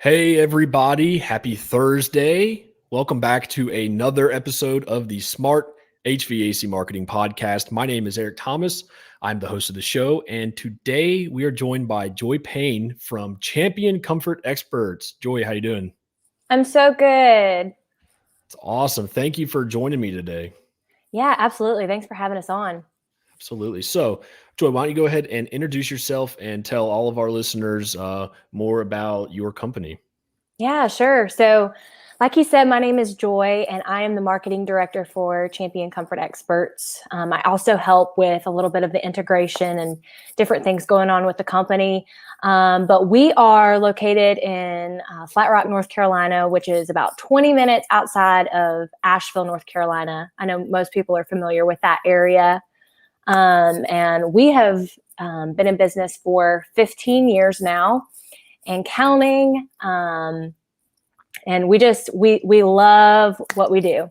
Hey, everybody. Happy Thursday. Welcome back to another episode of the Smart HVAC Marketing Podcast. My name is Eric Thomas. I'm the host of the show, and today we are joined by Joy Payne from Champion Comfort Experts. Joy, how you doing? I'm so good. It's awesome. Thank you for joining me today. Yeah, absolutely. Thanks for having us on. Absolutely. So, Joy, why don't you go ahead and introduce yourself and tell all of our listeners more about your company? Yeah, sure. So, like you said, my name is Joy, and I am the marketing director for Champion Comfort Experts. I also help with a little bit of the integration and different things going on with the company. But we are located in Flat Rock, North Carolina, which is about 20 minutes outside of Asheville, North Carolina. I know most people are familiar with that area. And we have been in business for 15 years now and counting. And we love what we do.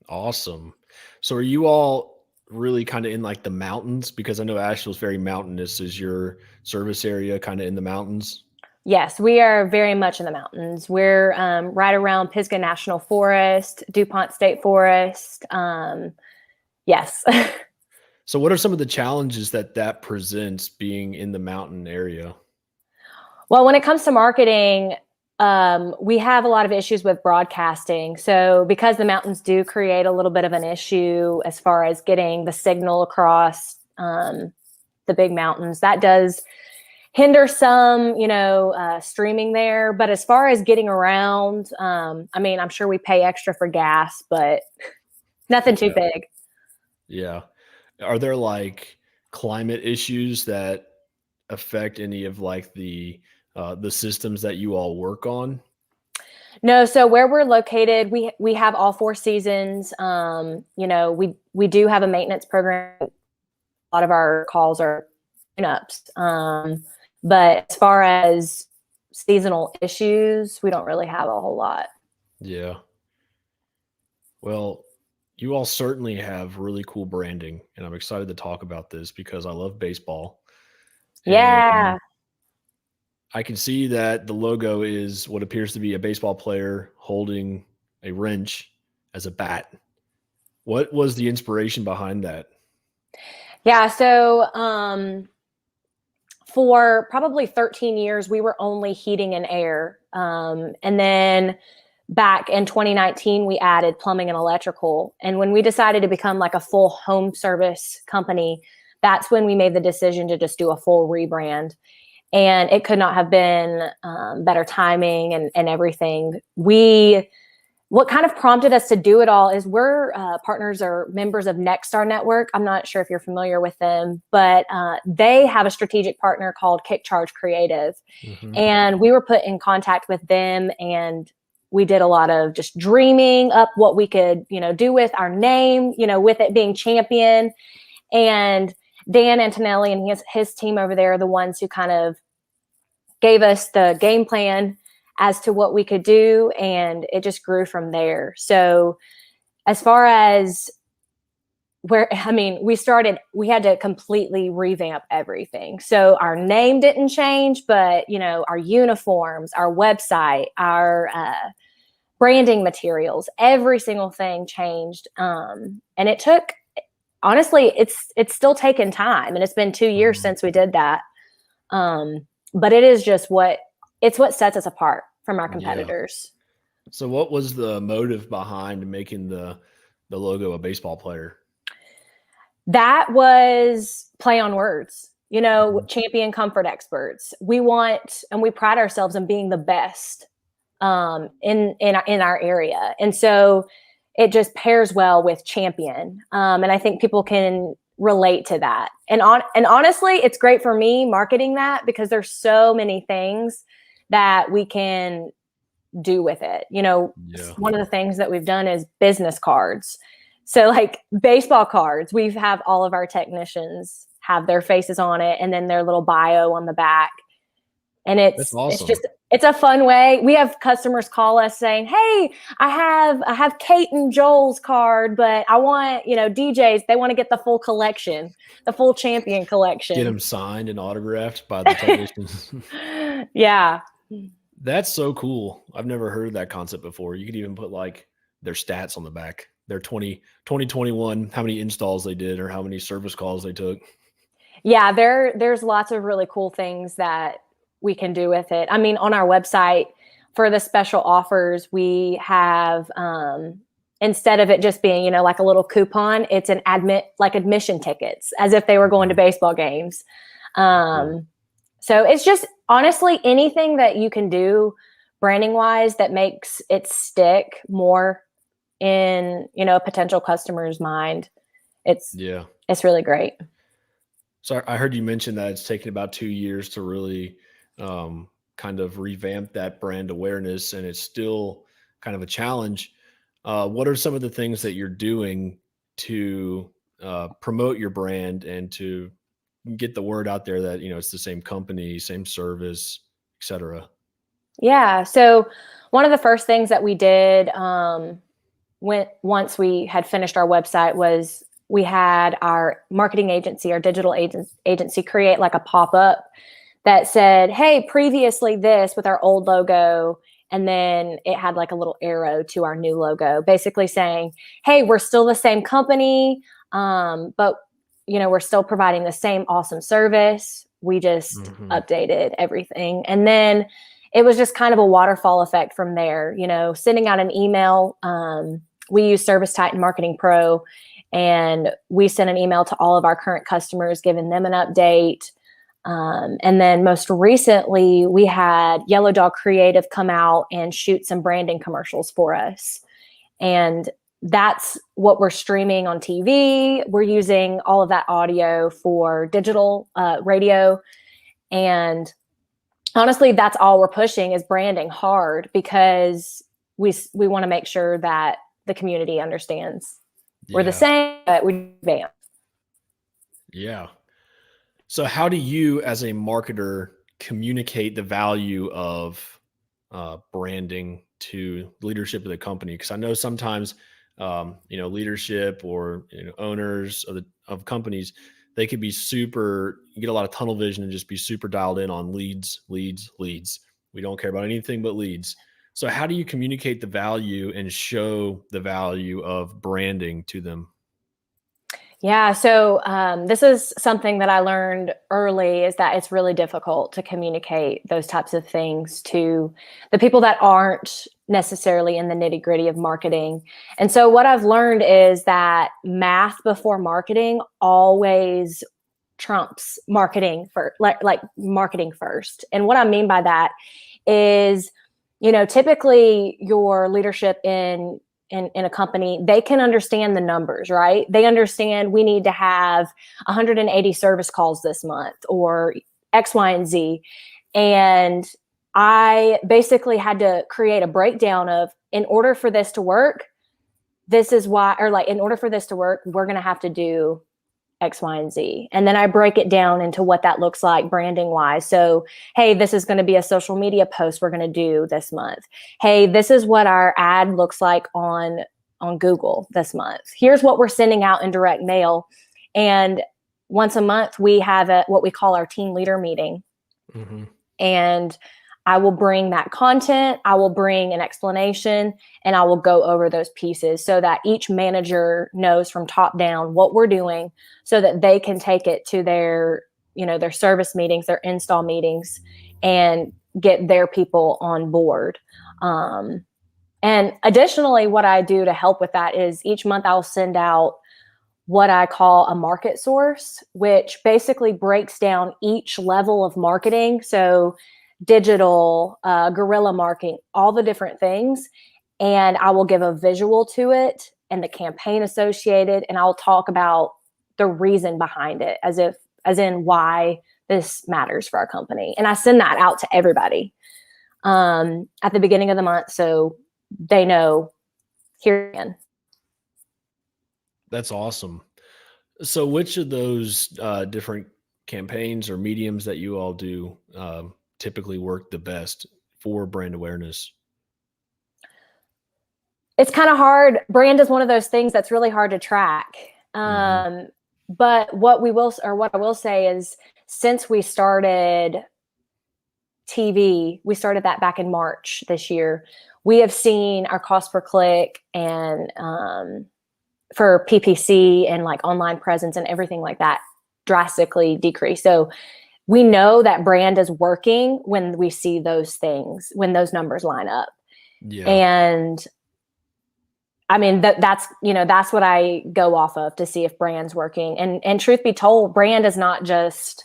Awesome. So are you all really kind of in like the mountains? Because I know Asheville's very mountainous. Is your service area kind of in the mountains? Yes, we are very much in the mountains. We're right around Pisgah National Forest, DuPont State Forest. Yes. So what are some of the challenges that presents being in the mountain area? Well, when it comes to marketing, we have a lot of issues with broadcasting. So because the mountains do create a little bit of an issue as far as getting the signal across the big mountains, that does hinder some, streaming there. But as far as getting around, I'm sure we pay extra for gas, but nothing too big. Yeah. Are there like climate issues that affect any of like the systems that you all work on? No, so where we're located, we have all four seasons. We do have a maintenance program. A lot of our calls are ups. But as far as seasonal issues, we don't really have a whole lot. Yeah. Well, you all certainly have really cool branding, and I'm excited to talk about this because I love baseball. Yeah. And I can see that the logo is what appears to be a baseball player holding a wrench as a bat. What was the inspiration behind that? Yeah. So for probably 13 years, we were only heating and air. And then back in 2019, we added plumbing and electrical. And when we decided to become like a full home service company, that's when we made the decision to just do a full rebrand. And it could not have been better timing and everything. What kind of prompted us to do it all is we're partners or members of Nexstar Network. I'm not sure if you're familiar with them, but they have a strategic partner called Kick Charge Creative. Mm-hmm. And we were put in contact with them, and we did a lot of just dreaming up what we could, do with our name, with it being Champion. And Dan Antonelli and his team over there are the ones who kind of gave us the game plan as to what we could do, and it just grew from there. So as far as we had to completely revamp everything. So our name didn't change, but our uniforms, our website, our branding materials, every single thing changed. And it took, honestly, it's still taken time, and it's been 2 years since we did that. But it is just what sets us apart from our competitors. Yeah. So what was the motive behind making the logo a baseball player? That was play on words. Champion Comfort Experts. We want, and we pride ourselves in being the best in our area. And so it just pairs well with champion. And I think people can relate to that. And honestly, it's great for me marketing that because there's so many things that we can do with it. One of the things that we've done is business cards. So like baseball cards, we have all of our technicians have their faces on it and then their little bio on the back. And That's awesome. it's a fun way. We have customers call us saying, "Hey, I have Kate and Joel's card, but I want, DJs, they want to get the full collection, the full Champion collection." Get them signed and autographed by the technicians. Yeah. That's so cool. I've never heard of that concept before. You could even put like their stats on the back, their 2021, how many installs they did or how many service calls they took. Yeah, there's lots of really cool things that we can do with it. I mean, on our website for the special offers, we have instead of it just being, like a little coupon, it's an admission tickets, as if they were going to baseball games. Cool. So it's just honestly anything that you can do branding wise that makes it stick more in, a potential customer's mind. Yeah. It's really great. So I heard you mention that it's taken about 2 years to really kind of revamp that brand awareness, and it's still kind of a challenge. What are some of the things that you're doing to promote your brand and to get the word out there that it's the same company, same service, etc.? Yeah. So one of the first things that we did once we had finished our website was we had our marketing agency, our digital agency create like a pop-up that said, hey, previously this with our old logo. And then it had like a little arrow to our new logo, basically saying, hey, we're still the same company, but we're still providing the same awesome service. We just updated everything. And then it was just kind of a waterfall effect from there, sending out an email. We use Service Titan Marketing Pro, and we sent an email to all of our current customers, giving them an update. And then most recently, we had Yellow Dog Creative come out and shoot some branding commercials for us. And that's what we're streaming on TV. We're using all of that audio for digital radio. And honestly, that's all we're pushing is branding hard, because we want to make sure that the community understands we're the same, but we advance. Yeah. So how do you as a marketer communicate the value of branding to leadership of the company? Because I know sometimes, leadership or owners of companies, they could be you get a lot of tunnel vision and just be super dialed in on leads, leads, leads. We don't care about anything but leads. So how do you communicate the value and show the value of branding to them? Yeah. So this is something that I learned early, is that it's really difficult to communicate those types of things to the people that aren't necessarily in the nitty gritty of marketing. And so what I've learned is that math before marketing always trumps marketing for like marketing first. And what I mean by that is, typically your leadership in a company, they can understand the numbers, right? They understand we need to have 180 service calls this month or X, Y, and Z. And I basically had to create a breakdown of, in order for this to work, this is why, or like, in order for this to work, we're going to have to do X, Y, and Z. And then I break it down into what that looks like branding wise. So, hey, this is going to be a social media post we're going to do this month. Hey, this is what our ad looks like on Google this month. Here's what we're sending out in direct mail. And once a month, we have what we call our team leader meeting. Mm-hmm. And I will bring that content, I will bring an explanation, and I will go over those pieces so that each manager knows from top down what we're doing, so that they can take it to their service meetings, their install meetings, and get their people on board. And additionally, what I do to help with that is each month I'll send out what I call a market source, which basically breaks down each level of marketing. So digital, guerrilla marketing, all the different things. And I will give a visual to it and the campaign associated. And I'll talk about the reason behind it, as in why this matters for our company. And I send that out to everybody at the beginning of the month, so they know here again. That's awesome. So which of those different campaigns or mediums that you all do typically work the best for brand awareness? It's kind of hard. Brand is one of those things that's really hard to track. But what I will say is, since we started TV, we started that back in March this year. We have seen our cost per click and for PPC and like online presence and everything like that drastically decrease. So we know that brand is working when we see those things, when those numbers line up. Yeah. And I mean, that's what I go off of to see if brand's working. And truth be told, brand is not just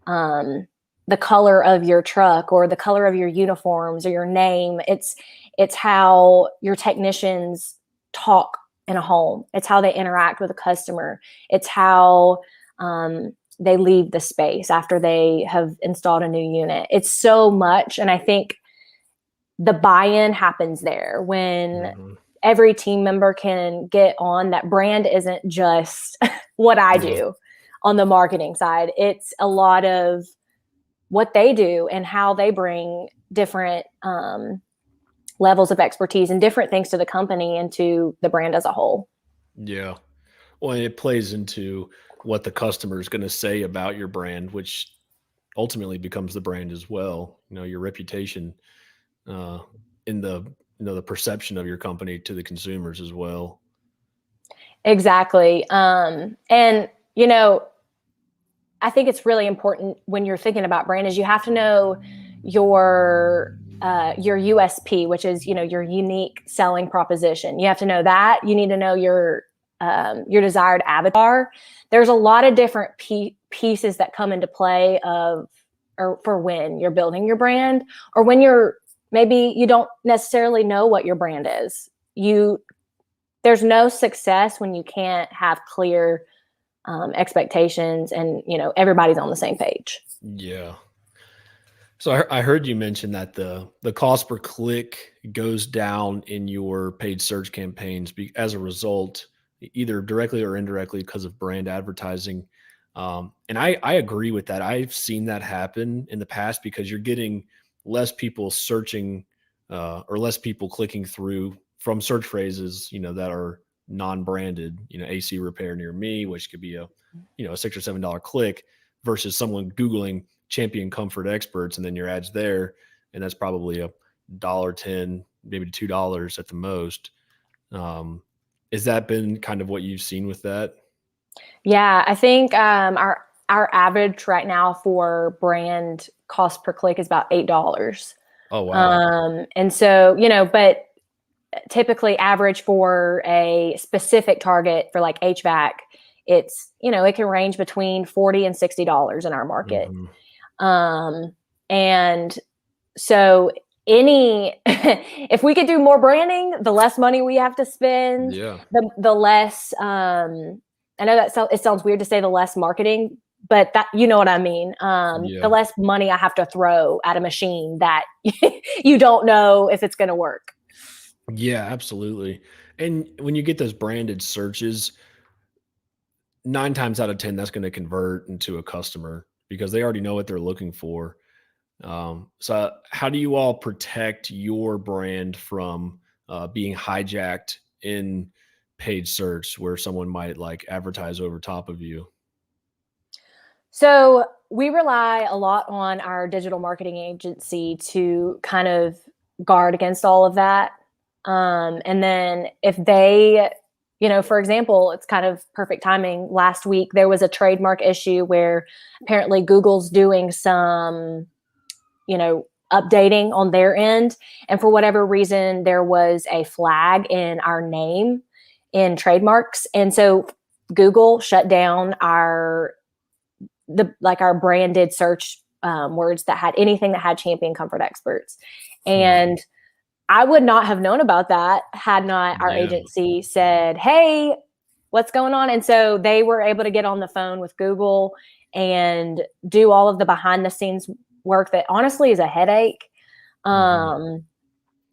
the color of your truck or the color of your uniforms or your name. It's how your technicians talk in a home. It's how they interact with a customer. It's how they leave the space after they have installed a new unit. It's so much. And I think the buy-in happens there when every team member can get on that brand isn't just what I do on the marketing side. It's a lot of what they do and how they bring different levels of expertise and different things to the company and to the brand as a whole. Yeah. Well, it plays into what the customer is going to say about your brand, which ultimately becomes the brand as well. Your reputation in the perception of your company to the consumers as well. Exactly. And I think it's really important when you're thinking about brand is you have to know your USP, which is, your unique selling proposition. You have to know that. You need to know your desired avatar. There's a lot of different pieces that come into play for when you're building your brand or when maybe you don't necessarily know what your brand is. There's no success when you can't have clear expectations and, everybody's on the same page. Yeah. So I heard you mention that the cost per click goes down in your paid search campaigns as a result, either directly or indirectly because of brand advertising. And I agree with that. I've seen that happen in the past because you're getting less people searching or less people clicking through from search phrases, that are non-branded, AC repair near me, which could be a $6 or $7 click versus someone Googling champion comfort experts and then your ads there. And that's probably $1.10, maybe $2 at the most. Has that been kind of what you've seen with that? Yeah, I think our average right now for brand cost per click is about $8. Oh, wow. And so, but typically average for a specific target for like HVAC, it's, it can range between $40 and $60 in our market. And so if we could do more branding, the less money we have to spend, the less, I know it sounds weird to say the less marketing, but that, you know what I mean? The less money I have to throw at a machine that you don't know if it's going to work. Yeah, absolutely. And when you get those branded searches, 9 times out of 10, that's going to convert into a customer because they already know what they're looking for. So how do you all protect your brand from being hijacked in paid search where someone might like advertise over top of you? So we rely a lot on our digital marketing agency to kind of guard against all of that. And then if they, for example, it's kind of perfect timing. Last week, there was a trademark issue where apparently Google's doing some, updating on their end. And for whatever reason, there was a flag in our name in trademarks. And so Google shut down our branded search words that had anything that had champion comfort experts. And I would not have known about that had not our agency said, hey, what's going on? And so they were able to get on the phone with Google and do all of the behind the scenes work that honestly is a headache. And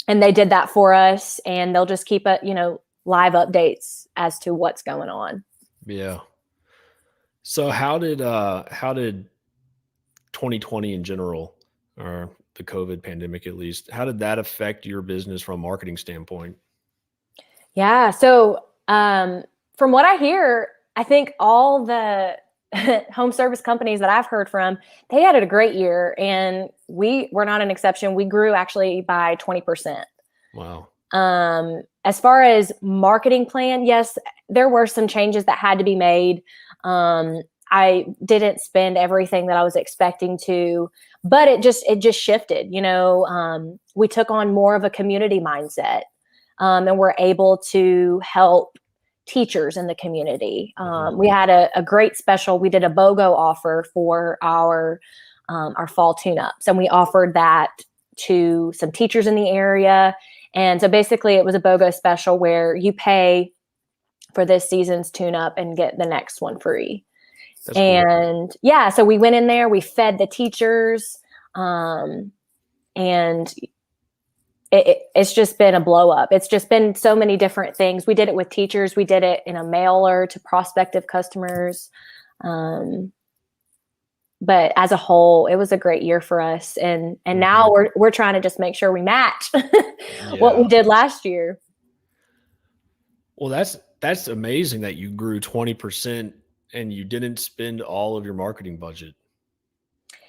they did that for us, and they'll just keep live updates as to what's going on. Yeah. So how did 2020 in general, or the COVID pandemic at least, how did that affect your business from a marketing standpoint? Yeah. So from what I hear, I think all the home service companies that I've heard from, they had a great year, and we were not an exception. We grew actually by 20%. Wow. As far as marketing plan, yes, there were some changes that had to be made. I didn't spend everything that I was expecting to, but it just shifted. We took on more of a community mindset, and we're able to help teachers in the community. We had a great special. We did a BOGO offer for our fall tune-ups, and we offered that to some teachers in the area. And so basically it was a BOGO special where you pay for this season's tune-up and get the next one free. That's cool. Yeah, so we went in there, we fed the teachers, and it's just been a blow up. It's just been so many different things. We did it with teachers. We did it in a mailer to prospective customers. But as a whole, it was a great year for us. And now we're trying to just make sure we match what we did last year. Well, that's amazing that you grew 20% and you didn't spend all of your marketing budget.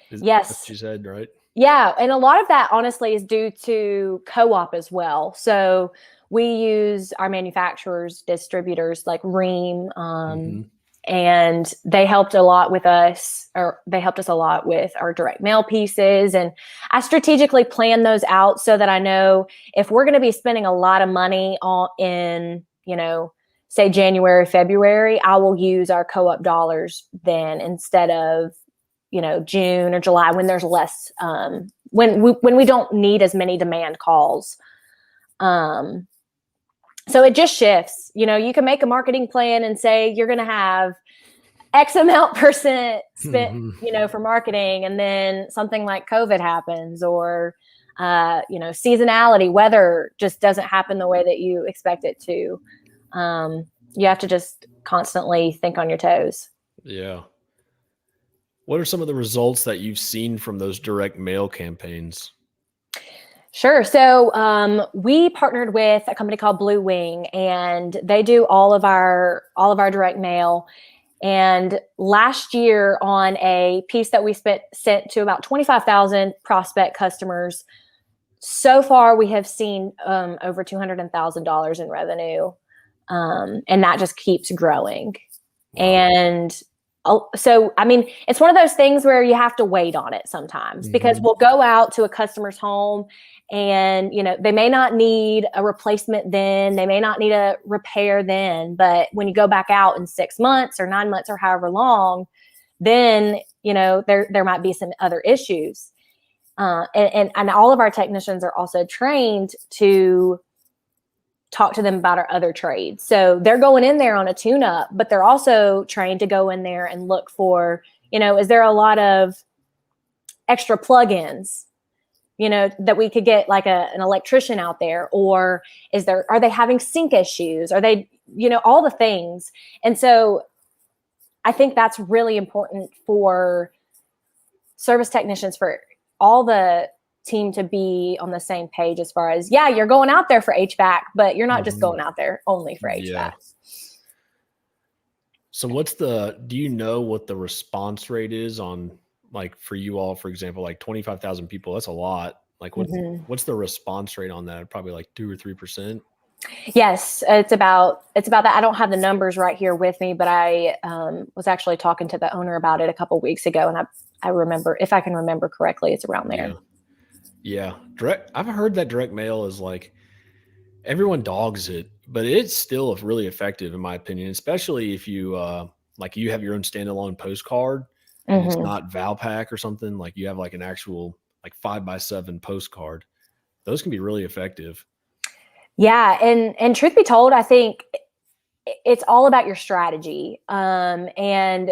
Yes. That's what you said, right? Yeah. And a lot of that honestly is due to co-op as well. So we use our manufacturers, distributors like Ream, and they helped a lot with us, or they helped us a lot with our direct mail pieces. And I strategically plan those out so that I know if we're going to be spending a lot of money in, say January, February, I will use our co-op dollars then instead of, June or July when there's less, when we don't need as many demand calls. So it just shifts. You can make a marketing plan and say you're going to have X amount percent spent, for marketing, and then something like COVID happens, or seasonality, weather just doesn't happen the way that you expect it to. You have to just constantly think on your toes. Yeah. What are some of the results that you've seen from those direct mail campaigns? Sure. So we partnered with a company called Blue Wing, and they do all of our direct mail. And last year, on a piece that we sent to about 25,000 prospect customers, so far we have seen over $200,000 in revenue, and that just keeps growing. Wow. And so, it's one of those things where you have to wait on it sometimes, because we'll go out to a customer's home and, they may not need a replacement then, they may not need a repair then, but when you go back out in 6 months or 9 months or however long, then, there might be some other issues. And all of our technicians are also trained to talk to them about our other trades. So they're going in there on a tune-up, but they're also trained to go in there and look for, is there a lot of extra plugins, that we could get like an electrician out there, or are they having sink issues? Are they, all the things. And so I think that's really important for service technicians, for all the team to be on the same page as far as, you're going out there for HVAC, but you're not just going out there only for HVAC. Yeah. So do you know what the response rate is on, like, for you all, for example, like 25,000 people, that's a lot. Like what's the response rate on that? Probably like 2 or 3%. Yes, it's about that. I don't have the numbers right here with me, but I was actually talking to the owner about it a couple of weeks ago, and I remember, if I can remember correctly, it's around there. Yeah. I've heard that direct mail is like, everyone dogs it, but it's still really effective in my opinion, especially if you you have your own standalone postcard and it's not Valpak or something, like you have like an actual like 5x7 postcard. Those can be really effective. Yeah. And truth be told, I think it's all about your strategy. And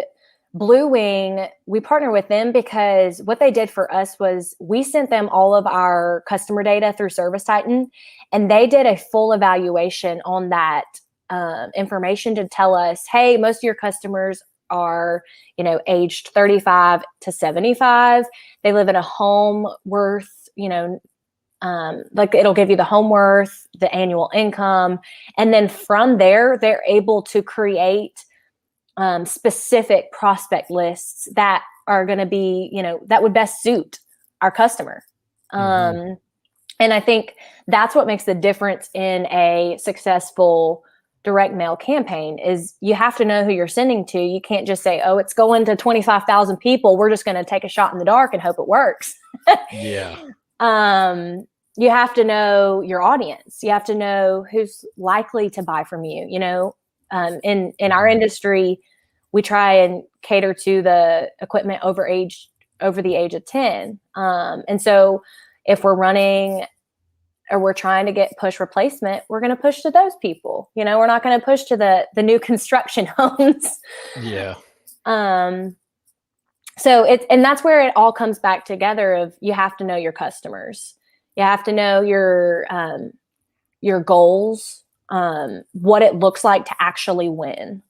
Blue Wing, we partner with them because what they did for us was we sent them all of our customer data through Service Titan, and they did a full evaluation on that information to tell us, hey, most of your customers are, aged 35 to 75. They live in a home worth, like it'll give you the home worth, the annual income. And then from there, they're able to create specific prospect lists that are going to be, that would best suit our customer. And I think that's what makes the difference in a successful direct mail campaign is you have to know who you're sending to. You can't just say, oh, it's going to 25,000 people. We're just going to take a shot in the dark and hope it works. Yeah. You have to know your audience. You have to know who's likely to buy from you. In our industry, we try and cater to the equipment over the age of 10. And so if we're running or we're trying to get push replacement, we're going to push to those people. We're not going to push to the new construction homes. Yeah. So and that's where it all comes back together of you have to know your customers. You have to know your goals, what it looks like to actually win.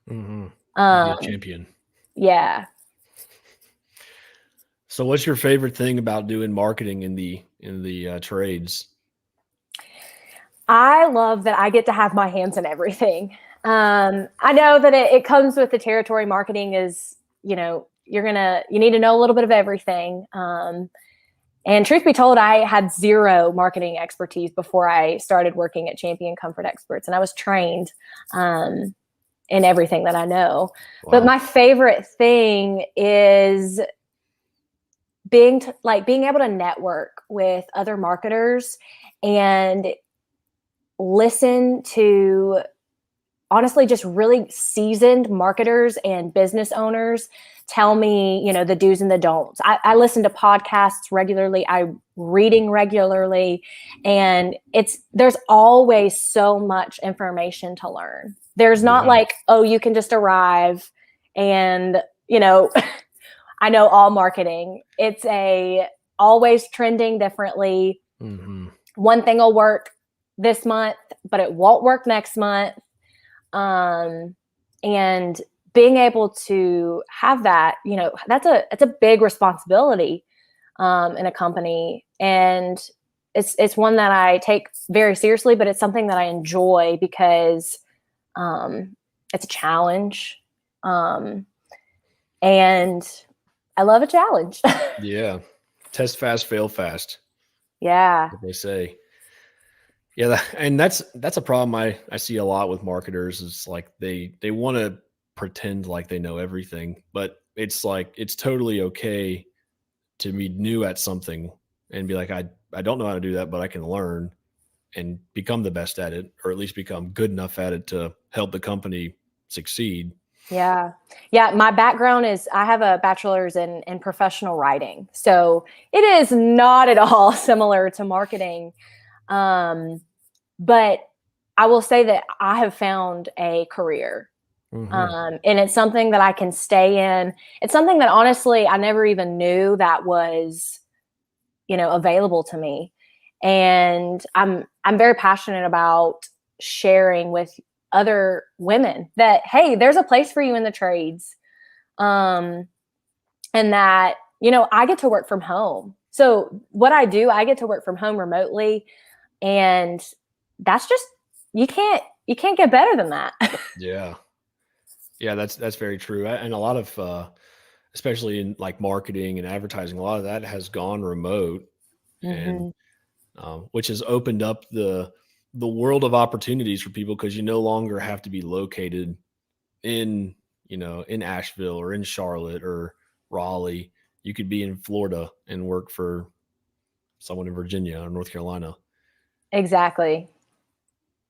Be a champion. Yeah. So what's your favorite thing about doing marketing in the trades? I love that I get to have my hands in everything. I know that it comes with the territory. Marketing is, you need to know a little bit of everything. And truth be told, I had zero marketing expertise before I started working at Champion Comfort Experts, and I was trained in everything that I know. Wow. But my favorite thing is being able to network with other marketers and listen to honestly just really seasoned marketers and business owners tell me, the do's and the don'ts. I listen to podcasts regularly. I'm reading regularly, and there's always so much information to learn. There's not like, oh, you can just arrive and, I know all marketing. It's always trending differently. One thing will work this month, but it won't work next month. And being able to have that, it's a big responsibility in a company. And it's one that I take very seriously, but it's something that I enjoy because it's a challenge. And I love a challenge. Yeah. Test fast, fail fast. Yeah. What they say. Yeah. And that's a problem I see a lot with marketers is like they want to pretend like they know everything, but it's like, it's totally okay to be new at something and be like, I don't know how to do that, but I can learn and become the best at it, or at least become good enough at it to help the company succeed. Yeah. Yeah. My background is I have a bachelor's in professional writing. So it is not at all similar to marketing. But I will say that I have found a career. And it's something that I can stay in. It's something that honestly, I never even knew that was, available to me. And I'm very passionate about sharing with other women that, hey, there's a place for you in the trades. And that, I get to work from home. So what I do, I get to work from home remotely. And that's just, you can't get better than that. Yeah. Yeah, that's very true. And a lot of, especially in like marketing and advertising, a lot of that has gone remote, and which has opened up the world of opportunities for people, because you no longer have to be located in Asheville or in Charlotte or Raleigh. You could be in Florida and work for someone in Virginia or North Carolina. Exactly.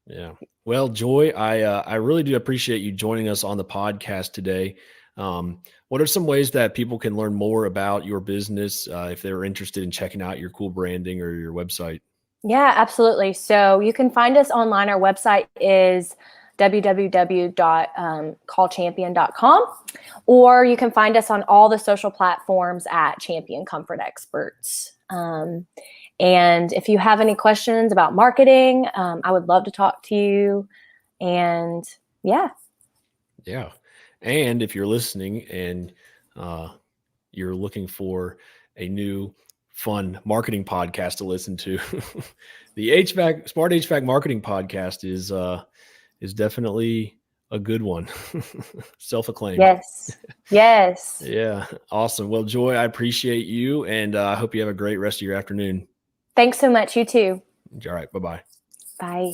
Yeah. Well, Joy, I really do appreciate you joining us on the podcast today. What are some ways that people can learn more about your business if they're interested in checking out your cool branding or your website? Yeah, absolutely. So you can find us online. Our website is www.callchampion.com, or you can find us on all the social platforms at Champion Comfort Experts. And if you have any questions about marketing, I would love to talk to you. And yeah. Yeah. And if you're listening and you're looking for a new fun marketing podcast to listen to, the Smart HVAC Marketing Podcast is definitely A good one. Self-acclaimed. Yes. Yes. Yeah. Awesome. Well, Joy, I appreciate you, and I hope you have a great rest of your afternoon. Thanks so much. You too. All right. Bye-bye. Bye.